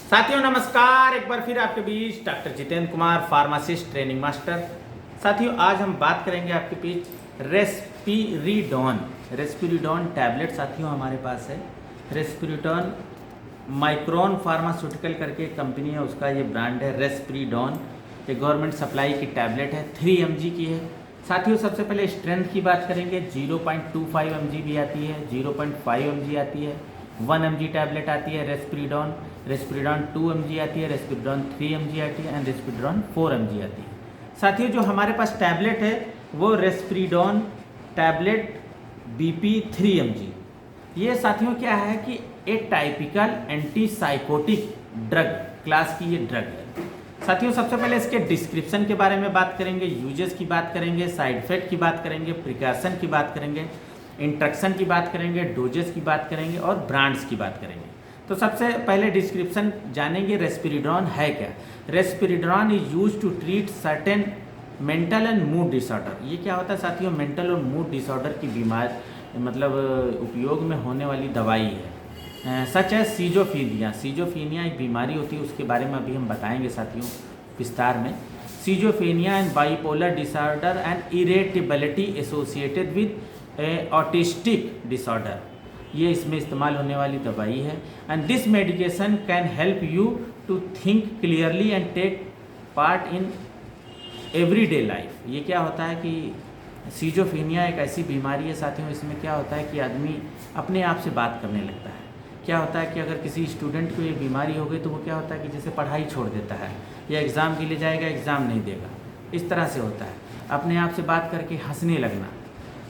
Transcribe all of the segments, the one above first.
साथियों नमस्कार, एक बार फिर आपके बीच doctor Jitendra Kumar, pharmacist training master. साथियों आज हम बात करेंगे आपके बीच रेस्पिरिडोन टैबलेट साथियों हमारे पास है। रेस्पिरिडोन माइक्रोन फार्मास्यूटिकल करके कंपनी है, उसका ये ब्रांड है रेस्पिरिडोन। ये गवर्नमेंट सप्लाई की टैबलेट है, 3 mg की है। साथियों सबसे पहले स्ट्रेंथ की बात करेंगे, 0.25 mg भी आती है, 0.5 mg आती है, 1 mg टैबलेट आती है रेस्पिरिडोन 2 mg आती है, रेस्पिरिडोन 3 mg आती है एंड रेस्पिरिडोन 4 mg आती है। साथियों जो हमारे पास टैबलेट है वो रेस्पिरिडोन टैबलेट BP 3 mg। ये साथियों क्या है कि एक टाइपिकल एंटीसाइकोटिक ड्रग क्लास की ये ड्रग है। साथियों सबसे पहले इसके डिस्क्रिप्शन के बारे में बात करेंगे, यूजेस की बात करेंगे, साइड इफेक्ट की बात करेंगे, प्रिकॉशन की बात करेंगे, इंट्रक्शन की बात करेंगे, डोजेस की बात करेंगे और ब्रांड्स की बात करेंगे। तो सबसे पहले डिस्क्रिप्शन जानेंगे, रेस्पिरिडोन है क्या। Risperidone is use to treat certain mental and mood disorder. ये क्या होता है साथियों, मेंटल और मूड डिसऑर्डर की बीमार मतलब उपयोग में होने वाली दवाई है। सच है सीजोफीनिया एक बीमारी होती है, उसके बारे में अभी हम बताएंगे साथियों विस्तार में। Schizophrenia and bipolar disorder and irritability associated with autistic disorder, ये इसमें इस्तेमाल होने वाली दवाई है। And this medication can help you to think clearly and take part in everyday life. ये क्या होता है कि सीजोफेनिया एक ऐसी बीमारी है साथियों, इसमें क्या होता है कि आदमी अपने आप से बात करने लगता है। क्या होता है कि अगर किसी स्टूडेंट को ये बीमारी हो गई तो वो क्या होता है कि जैसे पढ़ाई छोड़ देता है या एग्ज़ाम के लिए जाएगा, एग्ज़ाम नहीं देगा, इस तरह से होता है। अपने आप से बात करके हंसने लगना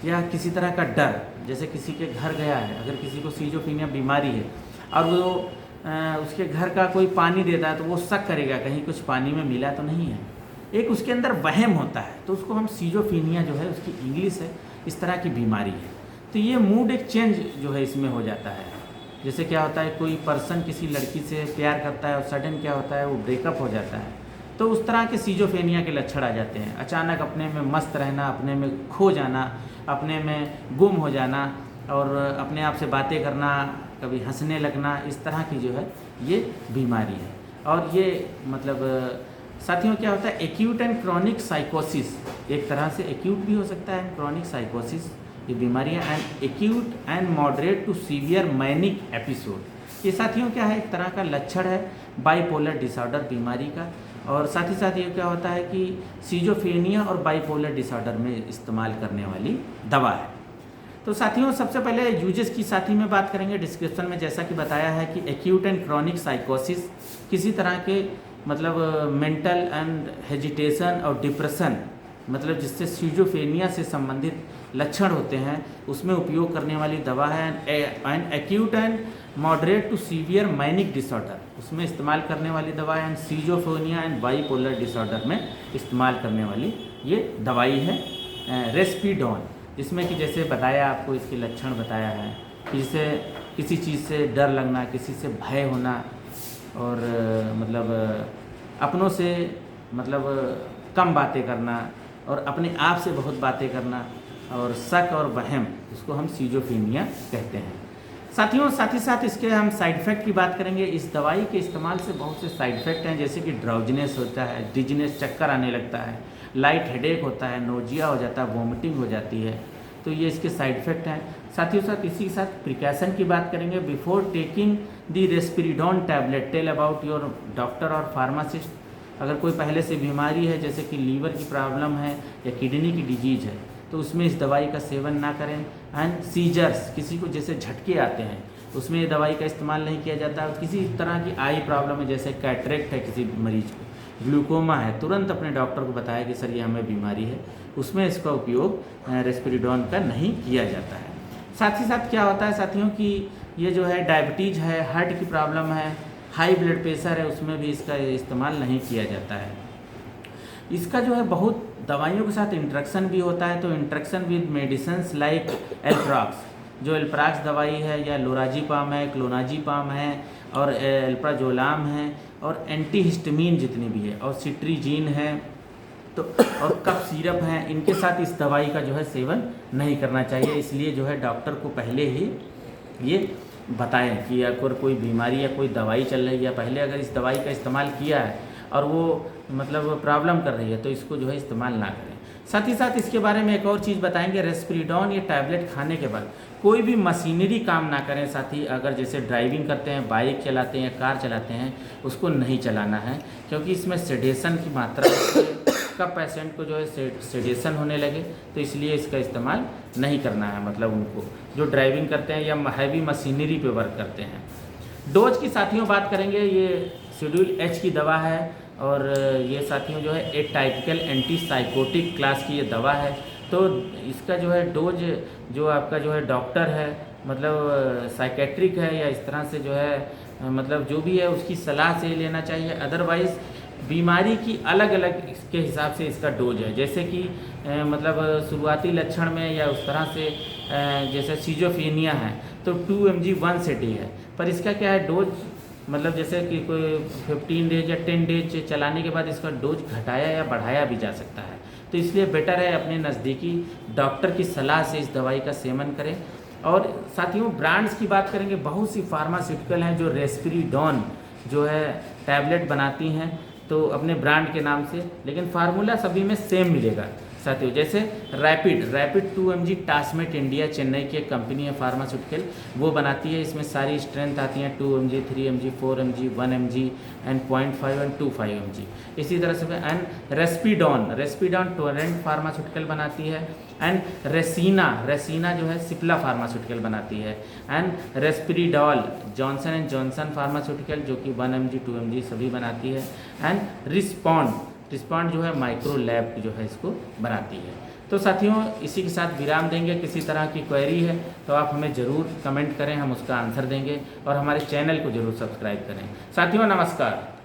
या किसी तरह का डर, जैसे किसी के घर गया है, अगर किसी को सीजोफेनिया बीमारी है और वो उसके घर का कोई पानी देता है तो वो शक करेगा कहीं कुछ पानी में मिला तो नहीं है। एक उसके अंदर वहम होता है, तो उसको हम सीजोफेनिया जो है उसकी इंग्लिश है, इस तरह की बीमारी है। तो ये मूड एक चेंज जो है इसमें हो जाता है। जैसे क्या होता है, कोई पर्सन किसी लड़की से प्यार करता है और सडन क्या होता है वो ब्रेकअप हो जाता है, तो उस तरह के सीजोफेनिया के लक्षण आ जाते हैं। अचानक अपने में मस्त रहना, अपने में खो जाना, अपने में गुम हो जाना और अपने आप से बातें करना, कभी हंसने लगना, इस तरह की जो है ये बीमारी है। और ये मतलब साथियों क्या होता है, एक्यूट एंड क्रॉनिक साइकोसिस, एक तरह से एक्यूट भी हो सकता है क्रॉनिक साइकोसिस ये बीमारियाँ, and acute and moderate to severe manic episode. ये साथियों क्या है, एक तरह का लक्षण है बाइपोलर डिसऑर्डर बीमारी का। और साथ ही साथ ये क्या होता है कि सीजोफेनिया और बाइपोलर डिसऑर्डर में इस्तेमाल करने वाली दवा है। तो साथियों सबसे पहले यूजेस की साथी में बात करेंगे। डिस्क्रिप्शन में जैसा कि बताया है कि एक्यूट एंड क्रॉनिक साइकोसिस, किसी तरह के मतलब मेंटल एंड हेजिटेशन और डिप्रेशन, मतलब जिससे सीजोफेनिया से संबंधित लक्षण होते हैं, उसमें उपयोग करने वाली दवा है। And acute and moderate to severe manic disorder, उसमें इस्तेमाल करने वाली दवा है। And schizophrenia and bipolar disorder में इस्तेमाल करने वाली ये दवाई है रेस्पिरिडोन, जिसमें कि जैसे बताया आपको इसके लक्षण बताया है कि जैसे किसी चीज़ से डर लगना, किसी से भय होना और मतलब अपनों से मतलब कम बातें करना और अपने आप से बहुत बातें करना और शक और वहम, इसको हम सीजोफेनिया कहते हैं। साथियों साथ ही साथ इसके हम साइड इफ़ेक्ट की बात करेंगे। इस दवाई के इस्तेमाल से बहुत से साइड इफ़ेक्ट हैं, जैसे कि ड्राउजीनेस होता है, डिजीनेस चक्कर आने लगता है, लाइट हेडेक होता है, नोजिया हो जाता है, वॉमिटिंग हो जाती है। तो ये इसके साइड इफ़ेक्ट हैं। साथ ही साथ इसी के साथ प्रिकॉशन की बात करेंगे। Before taking the risperidone tablet tell about your doctor और फार्मासिस्ट। अगर कोई पहले से बीमारी है, जैसे कि लीवर की प्रॉब्लम है या किडनी की डिजीज है, तो उसमें इस दवाई का सेवन ना करें। एंड सीजर्स, किसी को जैसे झटके आते हैं, उसमें ये दवाई का इस्तेमाल नहीं किया जाता। किसी तरह की आई प्रॉब्लम है, जैसे कैटरेक्ट है किसी मरीज को, ग्लूकोमा है, तुरंत अपने डॉक्टर को बताया कि सर ये हमें बीमारी है, उसमें इसका उपयोग रेस्पिरिडोन का नहीं किया जाता है। साथ ही साथ क्या होता है साथियों कि ये जो है डायबिटीज़ है, हार्ट की प्रॉब्लम है, हाई ब्लड प्रेशर है, उसमें भी इसका इस्तेमाल नहीं किया जाता है। इसका जो है बहुत दवाइयों के साथ इंट्रक्शन भी होता है। तो इंट्रक्शन विद मेडिसिन्स लाइक एल्प्राक्स, जो एल्प्राक्स दवाई है, या लोराजीपाम है, क्लोनाजीपाम है और एल्प्राजोलाम है, और एंटीहिस्टामिन जितनी भी है, और सिट्रीजीन है, तो और कफ सिरप हैं, इनके साथ इस दवाई का जो है सेवन नहीं करना चाहिए। इसलिए जो है डॉक्टर को पहले ही ये बताएं कि अगर कोई बीमारी या कोई दवाई चल रही है या पहले अगर इस दवाई का इस्तेमाल किया है और वो मतलब प्रॉब्लम कर रही है तो इसको जो है इस्तेमाल ना करें। साथ ही साथ इसके बारे में एक और चीज़ बताएंगे, रेस्पिरिडॉन ये टैबलेट खाने के बाद कोई भी मशीनरी काम ना करें। साथ ही अगर जैसे ड्राइविंग करते हैं, बाइक चलाते हैं या कार चलाते हैं, उसको नहीं चलाना है, क्योंकि इसमें सेडेशन की मात्रा का पेशेंट को जो है सेडेशन होने लगे, तो इसलिए इसका इस्तेमाल नहीं करना है। मतलब उनको जो ड्राइविंग करते हैं या हैवी मशीनरी पे वर्क करते हैं। डोज की साथियों बात करेंगे, ये शेड्यूल एच की दवा है और ये साथियों जो है एक टाइपिकल एंटीसाइकोटिक क्लास की ये दवा है। तो इसका जो है डोज जो आपका जो है डॉक्टर है, मतलब साइकेट्रिक है या इस तरह से जो है मतलब जो भी है उसकी सलाह से लेना चाहिए। अदरवाइज़ बीमारी की अलग अलग इसके हिसाब से इसका डोज है। जैसे कि मतलब शुरुआती लक्षण में या उस तरह से जैसे सिजोफ्रेनिया है तो 2 mg 1 से डी है, पर इसका क्या है डोज, मतलब जैसे कि कोई 15 डेज या 10 डेज चलाने के बाद इसका डोज घटाया या बढ़ाया भी जा सकता है। तो इसलिए बेटर है अपने नज़दीकी डॉक्टर की सलाह से इस दवाई का सेवन करें। और साथियों ब्रांड्स की बात करेंगे, बहुत सी फार्मास्यूटिकल हैं जो रेस्पिरिडॉन जो है टैबलेट बनाती हैं तो अपने ब्रांड के नाम से, लेकिन फार्मूला सभी में सेम मिलेगा साथियों। जैसे रैपिड 2 mg टास्मेट इंडिया चेन्नई की एक कंपनी है फार्मास्यूटिकल, वो बनाती है। इसमें सारी स्ट्रेंथ आती हैं 2 mg 3 mg 4 mg 1 mg and 0.5 and 2.5 mg। इसी तरह से एंड रेस्पिडॉन टोरेंट फार्मास्यूटिकल बनाती है। एंड रेसिना जो है सिप्ला फार्मास्यूटिकल बनाती है। And Risperdal Johnson and Johnson pharmaceutical जो कि 1 mg 2 mg सभी बनाती है। एंड रिस्पॉन्ड जो है माइक्रो लैब जो है इसको बनाती है। तो साथियों इसी के साथ विराम देंगे। किसी तरह की क्वेरी है तो आप हमें ज़रूर कमेंट करें, हम उसका आंसर देंगे और हमारे चैनल को ज़रूर सब्सक्राइब करें। साथियों नमस्कार।